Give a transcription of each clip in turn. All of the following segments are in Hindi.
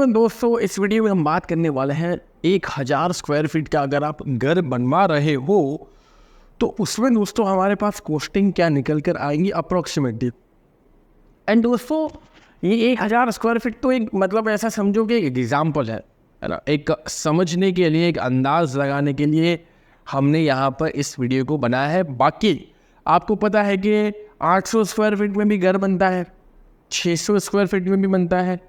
में दोस्तों इस वीडियो में हम बात करने वाले हैं 1000 स्क्वायर फीट का अगर आप घर बनवा रहे हो तो उसमें दोस्तों हमारे पास कॉस्टिंग क्या निकल कर आएंगी अप्रोक्सीमेटली। एंड दोस्तों ये 1000 स्क्वायर फीट तो एक मतलब ऐसा समझो कि एक एग्जाम्पल है ना, एक समझने के लिए, एक अंदाज लगाने के लिए हमने यहाँ पर इस वीडियो को बनाया है। बाकी आपको पता है कि 800 स्क्वायर फीट में भी घर बनता है, 600 स्क्वायर फीट में भी बनता है,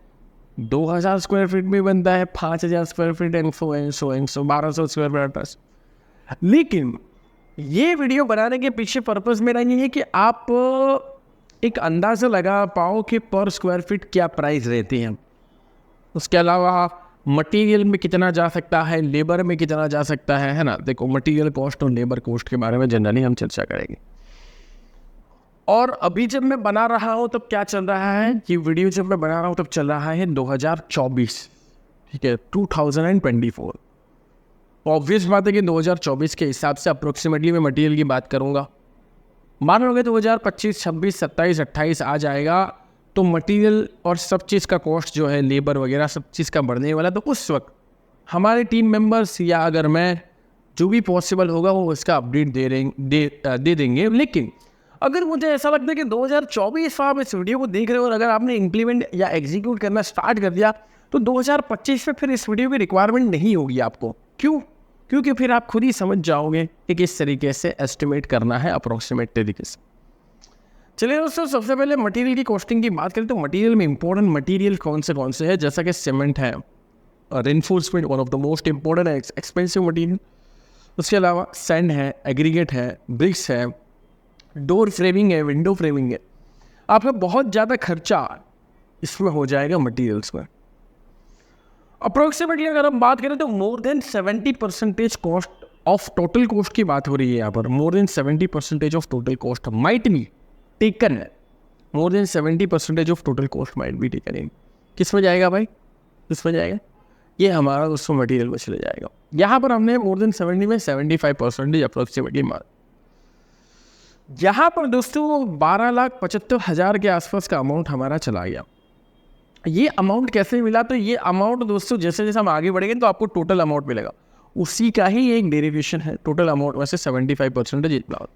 2000 स्क्वायर फीट में बनता है, 5000 square feet and so 1200 square feet. लेकिन ये वीडियो बनाने के पीछे पर्पस मेरा ये है कि आप एक अंदाज़ा लगा पाओ कि पर स्क्वायर फीट क्या प्राइस रहती है। उसके अलावा मटेरियल में कितना जा सकता है, लेबर में कितना जा सकता है ना। देखो, मटेरियल कॉस्ट और लेबर कॉस्ट के बारे में जनरली हम चर्चा करेंगे। और अभी जब मैं बना रहा हूँ तब क्या चल रहा है, ये वीडियो जब मैं बना रहा हूँ तब चल रहा है 2024, ठीक है, 2024। ऑब्वियस बात है कि 2024 के हिसाब से अप्रोक्सीमेटली मैं मटेरियल की बात करूँगा। मान लोगे 2025, 26, 27, 28 आ जाएगा तो मटेरियल और सब चीज़ का कॉस्ट जो है, लेबर वगैरह सब चीज़ का बढ़ने वाला। तो उस वक्त हमारे टीम मेंबर्स या अगर मैं, जो भी पॉसिबल होगा वो इसका अपडेट दे देंगे। लेकिन अगर मुझे ऐसा लगता है कि 2024 आप इस वीडियो को देख रहे हो और अगर आपने इम्प्लीमेंट या एग्जीक्यूट करना स्टार्ट कर दिया तो 2025 में फिर इस वीडियो की रिक्वायरमेंट नहीं होगी आपको। क्यों? क्योंकि फिर आप खुद ही समझ जाओगे कि किस तरीके से एस्टिमेट करना है अप्रोक्सीमेट तरीके से। चलिए दोस्तों, सबसे पहले मटेरियल की कॉस्टिंग की बात करें तो मटेरियल में इंपॉर्टेंट मटेरियल कौन से है, जैसा कि सीमेंट है, reinforcement one of the most important expensive material. उसके अलावा सैंड है, एग्रीगेट है, ब्रिक्स है, डोर फ्रेमिंग है, विंडो फ्रेमिंग है। आपका बहुत ज़्यादा खर्चा इसमें हो जाएगा मटेरियल्स में। अप्रोक्सीमेटली अगर हम बात करें तो more than 70% cost of total cost की बात हो रही है यहाँ पर। More than 70% of total cost might be taken है। More than 70% of total cost might be taken in. किस में जाएगा भाई? किस में जाएगा? ये हमारा दोस्तों मटेरियल में चले जाएगा। यहाँ पर हमने मोर देन 70 में 75% अप्रोक्सीमेटली मार। यहाँ पर दोस्तों 12,75,000 के आसपास का अमाउंट हमारा चला गया। ये अमाउंट कैसे मिला? तो ये अमाउंट दोस्तों जैसे जैसे हम आगे बढ़ेंगे तो आपको टोटल अमाउंट मिलेगा, उसी का ही एक डेरिवेशन है। टोटल अमाउंट में से 75% जितना होगा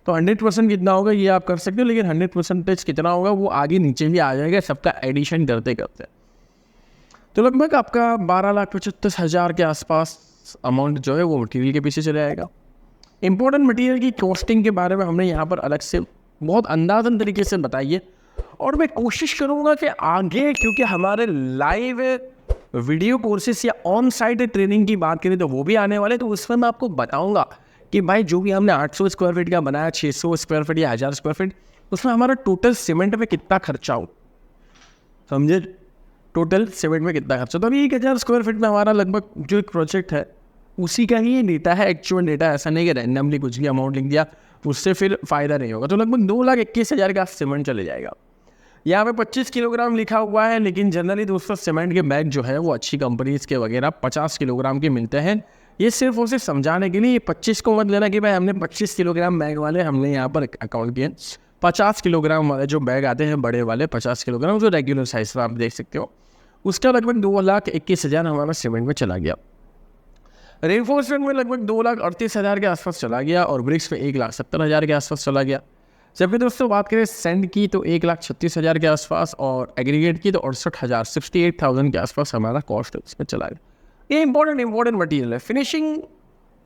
तो 100% कितना होगा ये आप कर सकते हो। लेकिन 100% कितना होगा वो आगे नीचे भी आ जाएगा सबका एडिशन करते करते। तो लगभग आपका 12,75,000 के आसपास अमाउंट जो है वो मटीरियल के पीछे चले जाएगा। इंपॉर्टेंट मटेरियल की कॉस्टिंग के बारे में हमने यहाँ पर अलग से बहुत अंदाज़न तरीके से बताइए और मैं कोशिश करूँगा कि आगे, क्योंकि हमारे लाइव वीडियो कोर्सेस या ऑन साइट ट्रेनिंग की बात करें तो वो भी आने वाले, तो उसमें मैं आपको बताऊँगा कि भाई जो भी हमने 800 स्क्वायर फीट का बनाया, 600 स्क्वायर फीट या 1000 स्क्वायर फीट, उसमें हमारा टोटल सीमेंट में कितना खर्चा हो, समझे? टोटल सीमेंट में कितना खर्चा। तो अभी 1000 स्क्वायर फीट में हमारा लगभग जो एक प्रोजेक्ट है उसी का ही डेटा है, एक्चुअल डेटा। ऐसा नहीं कि रैंडमली कुछ भी अमाउंट लिख दिया, उससे फिर फ़ायदा नहीं होगा। तो लगभग 2,21,000 का सीमेंट चले जाएगा। यहाँ पे 25 किलोग्राम लिखा हुआ है, लेकिन जनरली दोस्तों सीमेंट के बैग जो है वो अच्छी कंपनीज़ के वगैरह 50 किलोग्राम के मिलते हैं। ये सिर्फ और सिर्फ समझाने के लिए, 25 को मत लेना कि भाई हमने 25 किलोग्राम बैग वाले हमने यहाँ पर अकाउंट किए। 50 किलोग्राम वाले जो बैग आते हैं बड़े वाले, 50 किलोग्राम जो रेगुलर साइज में आप देख सकते हो, उसका लगभग 2,21,000 हमारा सीमेंट में चला गया। रेनफोर्समेंट में लगभग 2,38,000 के आसपास चला गया और ब्रिक्स में 1,70,000 के आसपास चला गया। जबकि दोस्तों बात करें सैंड की तो 1,36,000 के आसपास और एग्रीगेट की तो 68,000 68,000 के आसपास हमारा कॉस्ट इसमें चला गया। ये इंपॉर्टेंट मटेरियल है। फिनिशिंग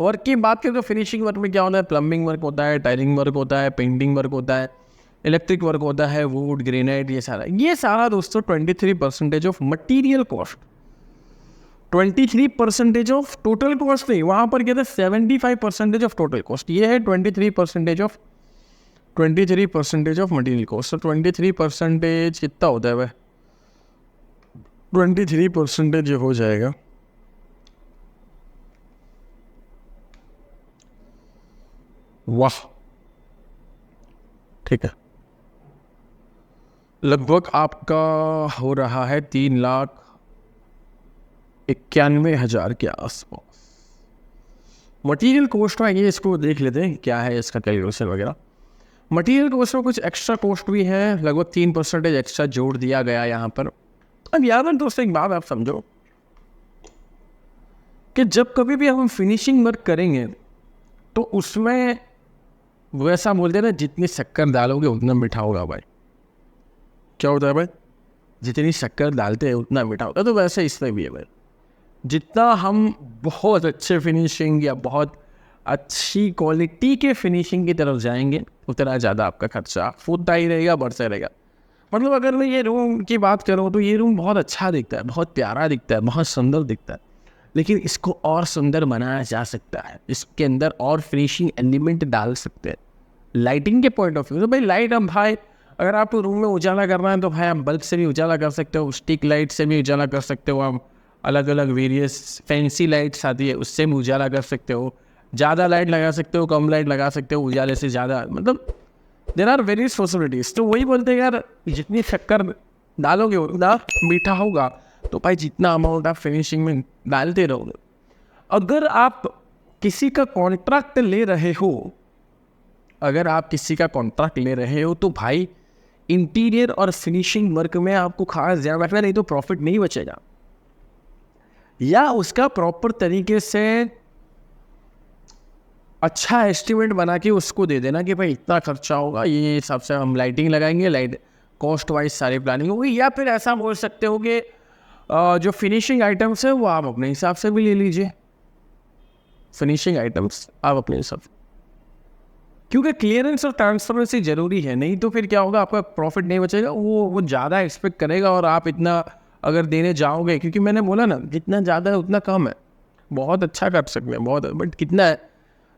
वर्क की बात करें तो फिनिशिंग वर्क में क्या होता है? प्लम्बिंग वर्क होता है, टाइलिंग वर्क होता है, पेंटिंग वर्क होता है, इलेक्ट्रिक वर्क होता है, वुड, ग्रेनाइट, ये सारा दोस्तों 23% of material cost. 23% of total cost नहीं, वहाँ पर कहते हैं 75% ऑफ टोटल कॉस्ट। ये है 23% ऑफ मटीरियल कॉस्ट। तो 23% कितना होता है भाई? 23% हो जाएगा वाह, ठीक है, लगभग आपका हो रहा है 3,91,000 के आसपास मटेरियल कॉस्ट में। ये इसको देख लेते हैं क्या है इसका कैलकुलेशन वगैरह। मटेरियल कॉस्ट में कुछ एक्स्ट्रा कॉस्ट भी है, लगभग 3% एक्स्ट्रा जोड़ दिया गया यहाँ पर। अब यहाँ पर दोस्तों एक बात आप समझो कि जब कभी भी हम फिनिशिंग वर्क करेंगे तो उसमें वो ऐसा बोलते हैं ना, जितनी शक्कर डालोगे उतना मीठा होगा भाई। क्या होता है भाई? जितनी शक्कर डालते हैं उतना मीठा होता है। तो वैसे इसमें भी है भाई, जितना हम बहुत अच्छे फिनिशिंग या बहुत अच्छी क्वालिटी के फिनिशिंग की तरफ जाएंगे उतना ज़्यादा आपका खर्चा होता ही रहेगा, बढ़ता रहेगा। मतलब अगर मैं ये रूम की बात करूँ तो ये रूम बहुत अच्छा दिखता है, बहुत प्यारा दिखता है, बहुत सुंदर दिखता है, लेकिन इसको और सुंदर बनाया जा सकता है। इसके अंदर और फिनिशिंग एलिमेंट डाल सकते हैं लाइटिंग के पॉइंट ऑफ व्यू। तो भाई लाइट, अब भाई अगर आपको रूम में उजाला करना है तो भाई आप बल्ब से भी उजाला कर सकते हो, स्टिक लाइट से भी उजाला कर सकते हो, आप अलग अलग वेरियस फैंसी लाइट्स आती है उससे भी उजाला कर सकते हो, ज़्यादा लाइट लगा सकते हो, कम लाइट लगा सकते हो, उजाले से ज़्यादा, मतलब देर आर वेरियस पॉसिबिलिटीज़। तो वही बोलते हैं यार, जितनी शक्कर डालोगे उतना मीठा होगा। तो भाई जितना अमाउंट आप फिनिशिंग में डालते रहोगे, अगर आप किसी का कॉन्ट्रैक्ट ले रहे हो, अगर आप किसी का कॉन्ट्रैक्ट ले रहे हो तो भाई इंटीरियर और फिनिशिंग वर्क में आपको खास ध्यान रखना, नहीं तो प्रॉफिट नहीं बचेगा। या उसका प्रॉपर तरीके से अच्छा एस्टिमेट बना के उसको दे देना कि भाई इतना खर्चा होगा, ये हिसाब से हम लाइटिंग लगाएंगे, लाइट कॉस्ट वाइज सारी प्लानिंग होगी। या फिर ऐसा बोल सकते हो कि जो फिनिशिंग आइटम्स है वो आप अपने हिसाब से भी ले लीजिए, फिनिशिंग आइटम्स आप अपने हिसाब से, क्योंकि क्लियरेंस और ट्रांसपेरेंसी ज़रूरी है। नहीं तो फिर क्या होगा, आपका प्रॉफिट नहीं बचेगा, वो ज़्यादा एक्सपेक्ट करेगा और आप इतना अगर देने जाओगे, क्योंकि मैंने बोला ना जितना ज़्यादा है उतना कम है। बहुत अच्छा कर सकते हैं, बहुत, बट कितना है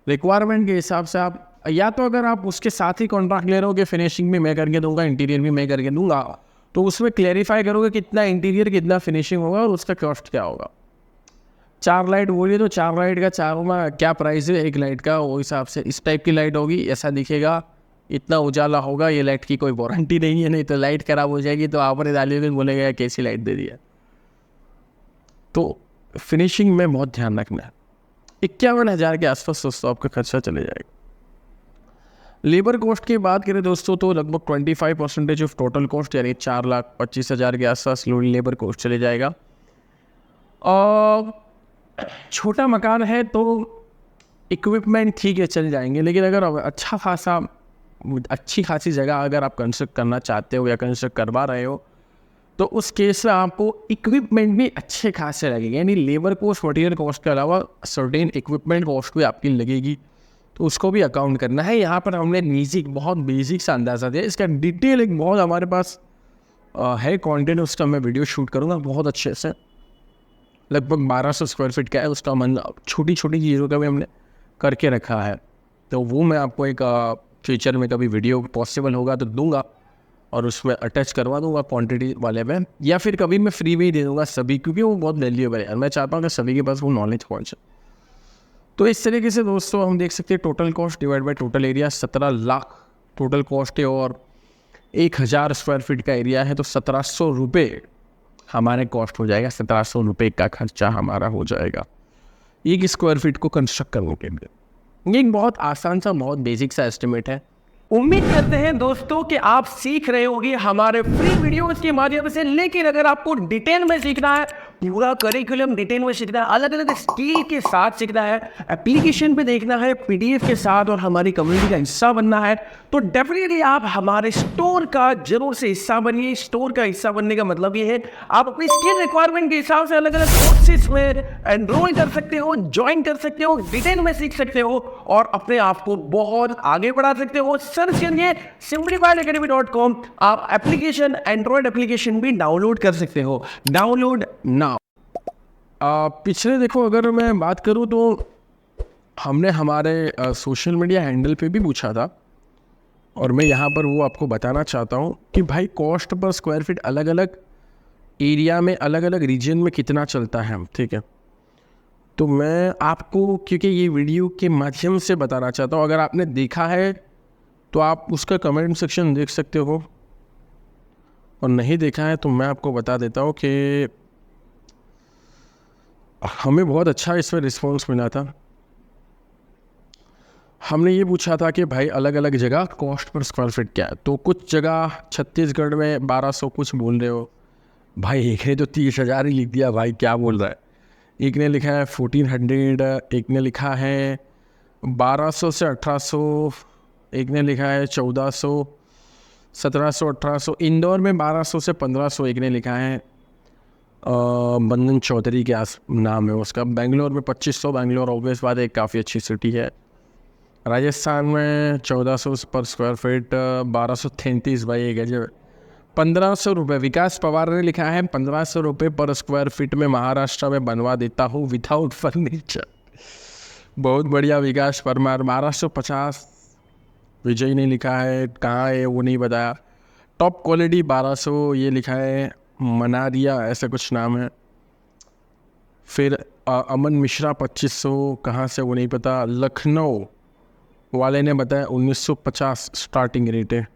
रिक्वायरमेंट के हिसाब से आप, या तो अगर आप उसके साथ ही कॉन्ट्रैक्ट ले रहे हो कि फिनिशिंग भी मैं करके दूंगा, इंटीरियर भी मैं करके दूंगा, तो उसमें क्लैरिफाई करोगे कितना इंटीरियर कितना फिनिशिंग होगा और उसका कॉस्ट क्या होगा। 4 लाइट बोलिए तो 4 लाइट का चारों में क्या प्राइस है एक लाइट का, वो हिसाब से इस टाइप की लाइट होगी, ऐसा दिखेगा, इतना उजाला होगा, ये लाइट की कोई वारंटी नहीं है, नहीं तो लाइट खराब हो जाएगी तो आपने डाली भी बोलेगा कैसी लाइट दे दी है। तो फिनिशिंग में बहुत ध्यान रखना है। 51,000 के आसपास दोस्तों आपका खर्चा चले जाएगा। लेबर कॉस्ट की बात करें दोस्तों तो लगभग 25% ऑफ टोटल कॉस्ट, यानी 4,25,000 के आसपास लेबर कॉस्ट चले जाएगा। और छोटा मकान है तो इक्विपमेंट ठीक है चल जाएंगे, लेकिन अगर अच्छी खासी जगह अगर आप कंस्ट्रक्ट करना चाहते हो या कंस्ट्रक्ट करवा रहे हो तो उस केस में आपको इक्विपमेंट भी अच्छे खासे लगेंगे, यानी लेबर कॉस्ट मटेरियल कॉस्ट के अलावा सर्टेन इक्विपमेंट कॉस्ट भी आपकी लगेगी, तो उसको भी अकाउंट करना है। यहाँ पर हमने बहुत बेसिक सा अंदाज़ा दिया, इसका डिटेल एक बहुत हमारे पास है कंटेंट, उसका मैं वीडियो शूट करूँगा बहुत अच्छे से, लगभग 1200 स्क्वायर फीट का है, उसका छोटी छोटी चीज़ों का भी हमने करके रखा है। तो वो मैं आपको एक फ्यूचर में कभी वीडियो पॉसिबल होगा तो दूंगा और उसमें अटैच करवा दूंगा क्वांटिटी वाले में, या फिर कभी मैं फ्री में ही दे दूंगा सभी, क्योंकि वो बहुत वैल्यूएबल है, मैं चाहता हूँ कि सभी के पास वो नॉलेज पहुँचे। तो इस तरीके से दोस्तों हम देख सकते हैं total cost divide by total area, 17 lakh total cost है और 1000 स्क्वायर फीट का एरिया है, तो 1700 रुपये हमारे कॉस्ट हो जाएगा, 1700 रुपये का खर्चा हमारा हो जाएगा 1 स्क्वायर फीट को कंस्ट्रक्ट करने के लिए। ये एक बहुत आसान सा, बहुत बेसिक सा एस्टिमेट है। उम्मीद करते हैं दोस्तों कि आप सीख रहे होंगे हमारे फ्री वीडियोस के माध्यम से, लेकिन अगर आपको डिटेल में सीखना है, पूरा करिकुलम डिटेल में सीखना है, अलग अलग स्किल के साथ सीखना है, एप्लीकेशन पे देखना है, पीडीएफ के साथ और हमारी कम्युनिटी का हिस्सा बनना है, तो डेफिनेटली आप हमारे स्टोर का जरूर से हिस्सा बनिए। स्टोर का हिस्सा बनने का मतलब ये है आप अपनी स्किल रिक्वायरमेंट के हिसाब से अलग अलग कोर्सेज में एनरोल कर सकते हो, ज्वाइन कर सकते हो, डिटेल में सीख सकते हो और अपने आप को बहुत आगे बढ़ा सकते हो। सर्च करिए simplifiedacademy.com, आप एप्लीकेशन, एंड्रॉयड एप्लीकेशन भी डाउनलोड कर सकते हो, डाउनलोड नाउ। पिछले देखो अगर मैं बात करूं तो हमने हमारे सोशल मीडिया हैंडल पे भी पूछा था और मैं यहाँ पर वो आपको बताना चाहता हूँ कि भाई कॉस्ट पर स्क्वायर फीट अलग अलग एरिया में, अलग अलग रीजन में कितना चलता है, ठीक है। तो मैं आपको क्योंकि ये वीडियो के माध्यम से बताना चाहता हूँ, अगर आपने देखा है तो आप उसका कमेंट सेक्शन देख सकते हो और नहीं देखा है तो मैं आपको बता देता हूँ कि हमें बहुत अच्छा इसमें रिस्पॉन्स मिला था। हमने ये पूछा था कि भाई अलग अलग जगह कॉस्ट पर स्क्वायर फीट क्या है, तो कुछ जगह छत्तीसगढ़ में 1200 कुछ बोल रहे हो, भाई एक ने तो 30,000 ही लिख दिया भाई, क्या बोल रहा है। एक ने लिखा है 1400, एक ने लिखा है 1200 से 1800, एक ने लिखा है 1400, 1700, 1800। इंदौर में 1200 से 1500 एक ने लिखा है। बंदन चौधरी के आस नाम है उसका। बेंगलोर में 2500, बेंगलोर ऑब्वियस बात है काफ़ी अच्छी सिटी है। राजस्थान में 1400 पर स्क्वायर फीट, 1233 भाई एक है। 1500 रुपये विकास पवार ने लिखा है 1500 रुपये पर स्क्वायर फीट में महाराष्ट्र में बनवा देता हूँ विदाउट फर्नीचर। बहुत बढ़िया विकास परमार। 1250 विजय ने लिखा है, कहाँ है वो नहीं बताया। टॉप क्वालिटी 1200 ये लिखा है मनारिया ऐसा कुछ नाम है। फिर अमन मिश्रा 2500, कहाँ से वो नहीं पता। लखनऊ वाले ने बताया 1950 स्टार्टिंग रेट है।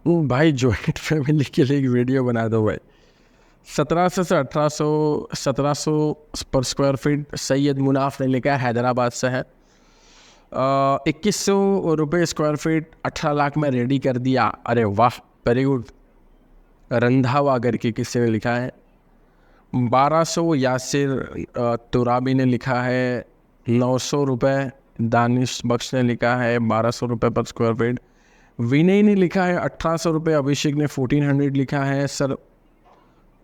भाई जॉइंट फैमिली के लिए एक वीडियो बना दो भाई। 1700 से 1800, 1700 पर स्क्वायर फीट सैयद मुनाफ ने लिखा है, हैदराबाद से है। 2100 रुपये स्क्वायर फीट, 18 लाख में रेडी कर दिया। अरे वाह, वेरी गुड। रंधावा करके किसी ने लिखा है। 1200 यासिर तुराबी ने लिखा है। 900 रुपये दानिश बख्श ने लिखा है। 1200 रुपये पर स्क्वायर फीट। विनय ने लिखा है 1800 रुपये। अभिषेक ने 1400 लिखा है। सर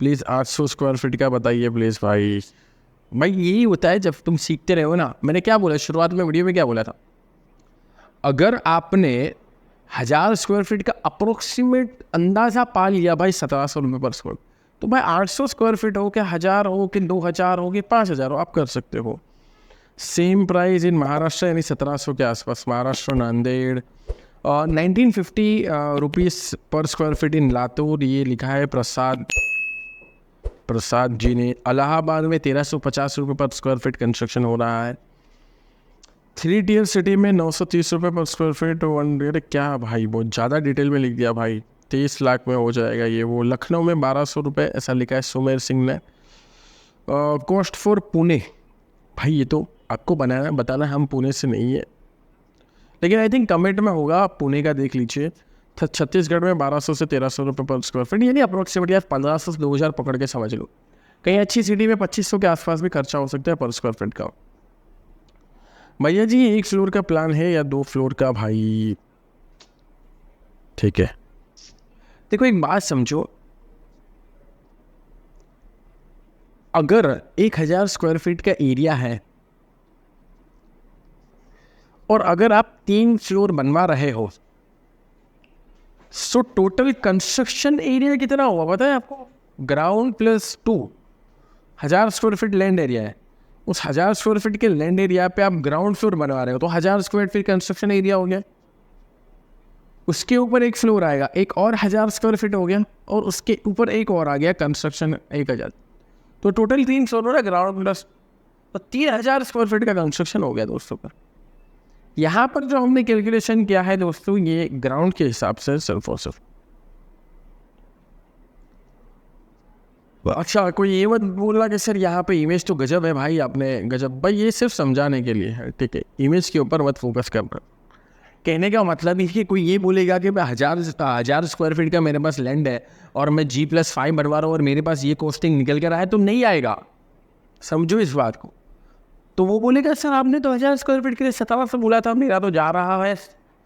प्लीज़ 800 स्क्वायर फीट का बताइए प्लीज़ भाई। भाई यही होता है जब तुम सीखते रहो ना। मैंने क्या बोला शुरुआत में वीडियो में, क्या बोला था, अगर आपने 1000 स्क्वायर फीट का अप्रोक्सीमेट अंदाज़ा पा लिया भाई 1700 रुपये पर स्क्वायर, तो भाई 800 स्क्वायर फीट हो कि 1000 हो कि 2000 हो कि 5000 हो, आप कर सकते हो। सेम प्राइस इन महाराष्ट्र यानी 1700 के आसपास। महाराष्ट्र नांदेड़ 1950 रुपीज़ पर स्क्वायर फीट इन लातूर, ये लिखा है प्रसाद जी ने। इलाहाबाद में 1350 रुपये पर स्क्वायर फीट कंस्ट्रक्शन हो रहा है। 3 टियर सिटी में 930 रुपये पर स्क्वायर फीट। 1 टियर क्या भाई, बहुत ज़्यादा डिटेल में लिख दिया भाई। 23 लाख में हो जाएगा ये वो। लखनऊ में 1200 रुपये ऐसा लिखा है सुमेर सिंह ने। कॉस्ट फॉर पुणे, भाई ये तो आपको बताना हम पुणे से नहीं है, लेकिन आई थिंक कमेंट में होगा, आप पुणे का देख लीजिए। छत्तीसगढ़ में 1200 से 1300 रुपये पर स्क्वायर फीट, यानी अप्रोक्सीमेट यार 1500 से 2000 पकड़ के समझ लो। कहीं अच्छी सिटी में 2500 के आसपास भी खर्चा हो सकता है पर स्क्वायर फीट का। भैया जी 1 फ्लोर का प्लान है या 2 फ्लोर का भाई? ठीक है, देखो एक बात समझो, अगर 1000 स्क्वायर फीट का एरिया है और अगर आप 3 फ्लोर बनवा रहे हो, सो टोटल कंस्ट्रक्शन एरिया कितना हुआ पता है आपको? Ground plus 2 1000 square feet land area है। उस 1000 स्क्वायर फीट के लैंड एरिया पे आप ग्राउंड फ्लोर बनवा रहे हो, तो 1000 स्क्वायर फीट कंस्ट्रक्शन एरिया हो गया। उसके ऊपर 1 फ्लोर आएगा, एक और 1000 स्क्वायर फीट हो गया, और उसके ऊपर एक और आ गया कंस्ट्रक्शन 1000, तो टोटल 3 फ्लोर हो रहा है ग्राउंड प्लस, तो 3000 स्क्वायर फीट का कंस्ट्रक्शन हो गया दोस्तों का। यहाँ पर जो हमने कैलकुलेशन किया है दोस्तों, ये ग्राउंड के हिसाब से सिर्फ और सिर्फ। अच्छा, कोई ये मत बोलना कि सर यहाँ पे इमेज तो गजब है भाई, आपने गजब, भाई ये सिर्फ समझाने के लिए है, ठीक है, इमेज के ऊपर मत फोकस करना। कहने का मतलब है कि कोई ये बोलेगा कि मैं 1000 स्क्वायर फीट का मेरे पास लैंड है और मैं G+5 बनवा रहा हूँ और मेरे पास ये कॉस्टिंग निकल कर आया, तो नहीं आएगा, समझो इस बात को। तो वो बोलेगा सर आपने तो 1000 स्क्वायर फीट के लिए 1700 बोला था, मेरा तो जा रहा है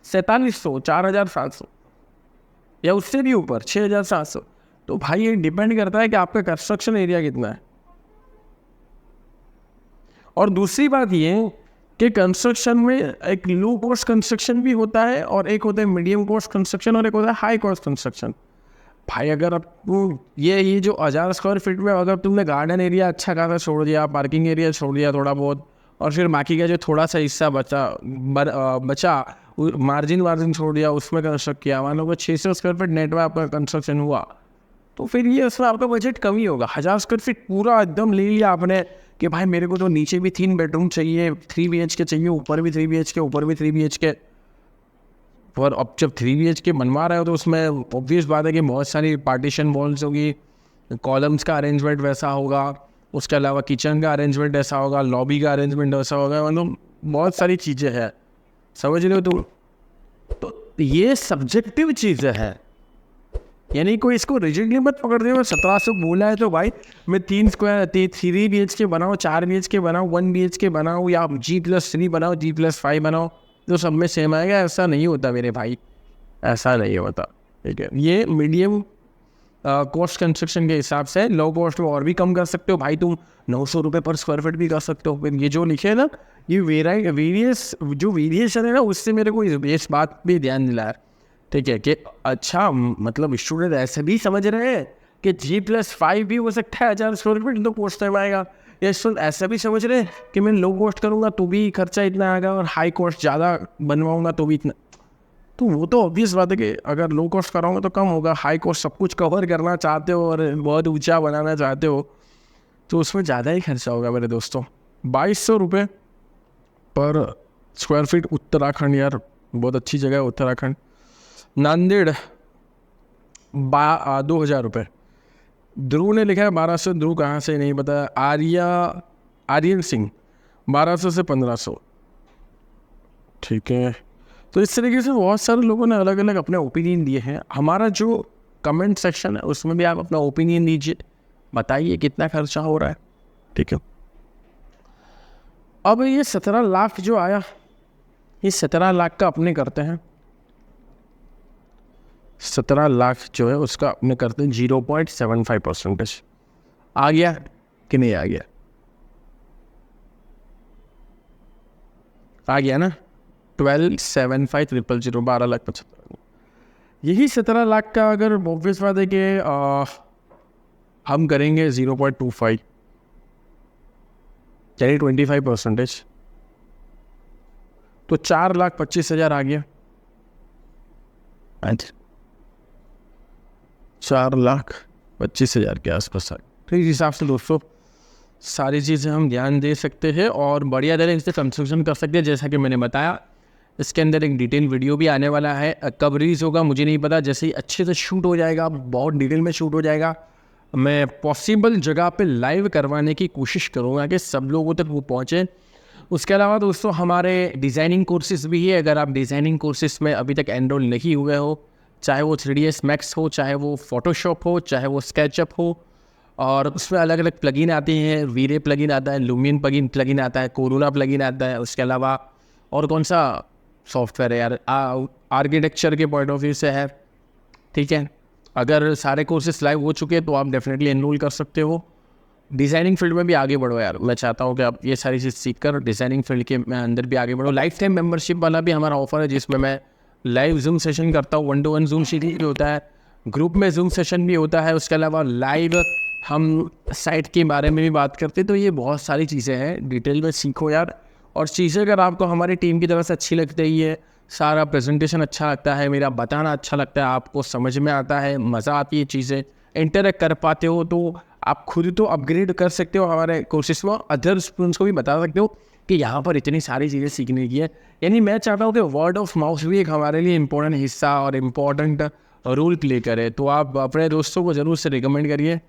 4700, 4700 या उससे भी ऊपर 6700। तो भाई ये डिपेंड करता है कि आपका कंस्ट्रक्शन एरिया कितना है। और दूसरी बात ये कि कंस्ट्रक्शन में एक लो कॉस्ट कंस्ट्रक्शन भी होता है, और एक होता है मीडियम कॉस्ट कंस्ट्रक्शन, और एक होता है हाई कॉस्ट कंस्ट्रक्शन। भाई अगर आपको ये जो 1000 स्क्वायर फीट में अगर तुमने गार्डन एरिया अच्छा खासा छोड़ दिया, पार्किंग एरिया छोड़ दिया थोड़ा बहुत, और फिर बाकी का जो थोड़ा सा हिस्सा बचा मार्जिन छोड़ दिया, उसमें कंस्ट्रक्ट किया, मान लो 600 स्क्वायर फीट नेट में आपका कंस्ट्रक्शन हुआ, तो फिर ये उसमें आपका बजट कम ही होगा। 1000 स्क्वायर फीट पूरा एकदम ले लिया आपने कि भाई मेरे को तो नीचे भी 3 बेडरूम चाहिए, 3 BHK चाहिए, ऊपर भी 3 BHK, ऊपर भी 3 BHK। और अब जब 3 BHK बनवा रहे हो तो उसमें ऑब्वियस बात है कि बहुत सारी पार्टीशन वॉल्स होगी, कॉलम्स का अरेंजमेंट वैसा होगा, उसके अलावा किचन का अरेंजमेंट ऐसा होगा, लॉबी का अरेंजमेंट ऐसा होगा, मतलब बहुत सारी चीज़ें हैं, समझ रहे हो तुम? तो ये सब्जेक्टिव चीज़ें हैं, यानी कोई इसको रिजिडली मत पकड़ दे। 1700 बोला है तो भाई मैं 3 BHK बनाऊँ, 4 BHK बनाऊँ, 1 BHK बनाऊँ, या G+3 बनाओ, G+5 बनाओ, तो सब में सेम आएगा? ऐसा नहीं होता मेरे भाई, ऐसा नहीं होता। ठीक है, ये मीडियम कॉस्ट कंस्ट्रक्शन के हिसाब से। लो कॉस्ट में और भी कम कर सकते हो भाई, तुम 900 रुपये पर स्क्वायर फीट भी कर सकते हो। ये जो लिखे है ना, ये वेरिएशन है ना, उससे मेरे को इस बात भी ध्यान दिला है, ठीक है, कि अच्छा मतलब स्टूडेंट ऐसे भी समझ रहे हैं कि G+5 भी हो सकता है 1000 स्क्वायर फीट तो कॉस्ट टाइम आएगा, या स्टूडेंट ऐसा भी समझ रहे हैं कि मैं लो कॉस्ट करूँगा तो भी खर्चा इतना आएगा, और हाई कॉस्ट ज़्यादा बनवाऊँगा तो भी इतना। तो वो तो ऑब्वियस बात है कि अगर लो कॉस्ट कराऊंगा तो कम होगा, हाई कॉस्ट सब कुछ कवर करना चाहते हो और बहुत ऊंचा बनाना चाहते हो तो उसमें ज़्यादा ही खर्चा होगा मेरे दोस्तों। 2200 रुपये पर स्क्वायर फीट उत्तराखंड, यार बहुत अच्छी जगह है उत्तराखंड। नांदेड़ 2000 रुपये। ध्रुव ने लिखा है 1200, ध्रुव कहाँ से नहीं पता। आर्यन सिंह 1200 से 1500, ठीक है। तो इस तरीके से बहुत सारे लोगों ने अलग अलग अपने ओपिनियन दिए हैं। हमारा जो कमेंट सेक्शन है उसमें भी आप अपना ओपिनियन दीजिए, बताइए कितना खर्चा हो रहा है, ठीक है। अब ये 17 लाख जो आया, ये 17 लाख का अपने करते हैं, 17 लाख जो है उसका अपने करते हैं 0.75%। आ गया कि नहीं आ गया? आ गया ना। 12,75,000, 12,75,000। यही 17 लाख का अगर ऑब्वियस बात है कि हम करेंगे 0.25, यानी 25%, तो 4,25,000 आ गया। 4,25,000 के आसपास आ गया। तो इस हिसाब से दोस्तों सारी चीज़ें हम ध्यान दे सकते हैं और बढ़िया तरीके से कंस्ट्रक्शन कर सकते हैं। जैसा कि मैंने बताया, इसके अंदर एक डिटेल वीडियो भी आने वाला है। कब रिलीज होगा मुझे नहीं पता, जैसे ही अच्छे से शूट हो जाएगा, बहुत डिटेल में शूट हो जाएगा, मैं पॉसिबल जगह पे लाइव करवाने की कोशिश करूँगा कि सब लोगों तक वो पहुँचे। उसके अलावा दोस्तों हमारे डिज़ाइनिंग कोर्सेज भी है। अगर आप डिज़ाइनिंग कोर्सेज में अभी तक एनरोल नहीं हुए हो, चाहे वो 3ds Max हो, चाहे वो फोटोशॉप हो, चाहे वो स्केचअप हो, और उसमें अलग अलग प्लगइन आती हैं। वीरे प्लगइन आता है, लुमियन प्लगइन आता है, कोरोना प्लगइन आता है। उसके अलावा और कौन सा सॉफ्टवेयर है यार, आर्किटेक्चर के पॉइंट ऑफ व्यू से है, ठीक है। अगर सारे कोर्सेज लाइव हो चुके हैं तो आप डेफिनेटली एनरोल कर सकते हो। डिज़ाइनिंग फील्ड में भी आगे बढ़ो यार, मैं चाहता हूँ कि आप ये सारी चीज़ सीख कर डिज़ाइनिंग फील्ड के अंदर भी आगे बढ़ो। लाइफ टाइम मेंबरशिप वाला भी हमारा ऑफर है, जिसमें मैं लाइव जूम सेशन करता हूँ, 1-to-1 जूम सीरीज भी होता है, ग्रुप में जूम सेशन भी होता है। उसके अलावा लाइव हम साइट के बारे में भी बात करते हैं। तो ये बहुत सारी चीज़ें हैं, डिटेल में सीखो यार। और चीज़ें अगर आपको हमारी टीम की तरफ से अच्छी लगती है, सारा प्रेजेंटेशन अच्छा लगता है, मेरा बताना अच्छा लगता है, आपको समझ में आता है, मज़ा आती है, चीज़ें इंटरेक्ट कर पाते हो, तो आप खुद तो अपग्रेड कर सकते हो हमारे कोर्सेज में। अदर स्टूडेंट्स को भी बता सकते हो कि यहाँ पर इतनी सारी चीज़ें सीखने की है। यानी मैं चाहता हूँ कि वर्ड ऑफ माउथ भी एक हमारे लिए इम्पोर्टेंट हिस्सा और इम्पोर्टेंट रोल प्ले करे। तो आप अपने दोस्तों को ज़रूर से रिकमेंड करिए,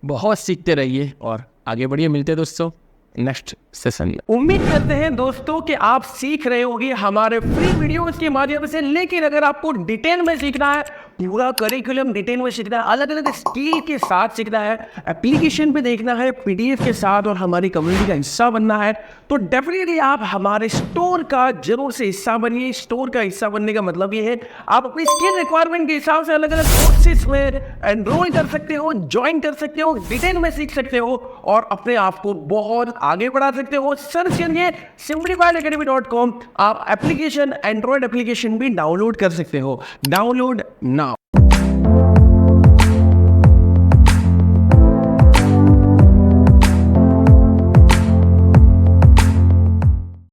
बहुत सीखते रहिए और आगे बढ़िए। मिलते हैं दोस्तों नेक्स्ट सेशन में। उम्मीद करते हैं दोस्तों कि आप सीख रहे होंगे हमारे फ्री वीडियोस के माध्यम से। लेकिन अगर आपको डिटेल में सीखना है, पूरा करिकुलम डिटेल में सीखना है, अलग अलग स्किल के साथ सीखना है, एप्लीकेशन पे देखना है, PDF के साथ, और हमारी कम्युनिटी का हिस्सा बनना है, तो डेफिनेटली आप हमारे स्टोर का जरूर से हिस्सा बनिए। स्टोर का हिस्सा बनने का मतलब ये है आप अपनी स्किल रिक्वायरमेंट के हिसाब से अलग अलग कोर्सेज में एनरोल कर सकते हो, ज्वाइन कर सकते हो, डिटेल में सीख सकते हो और अपने आप को बहुत आगे बढ़ा सकते हो। सर्च करिए simplifiedacademy.com। आप एप्लीकेशन, एंड्रॉयड एप्लीकेशन भी डाउनलोड कर सकते हो। Download now.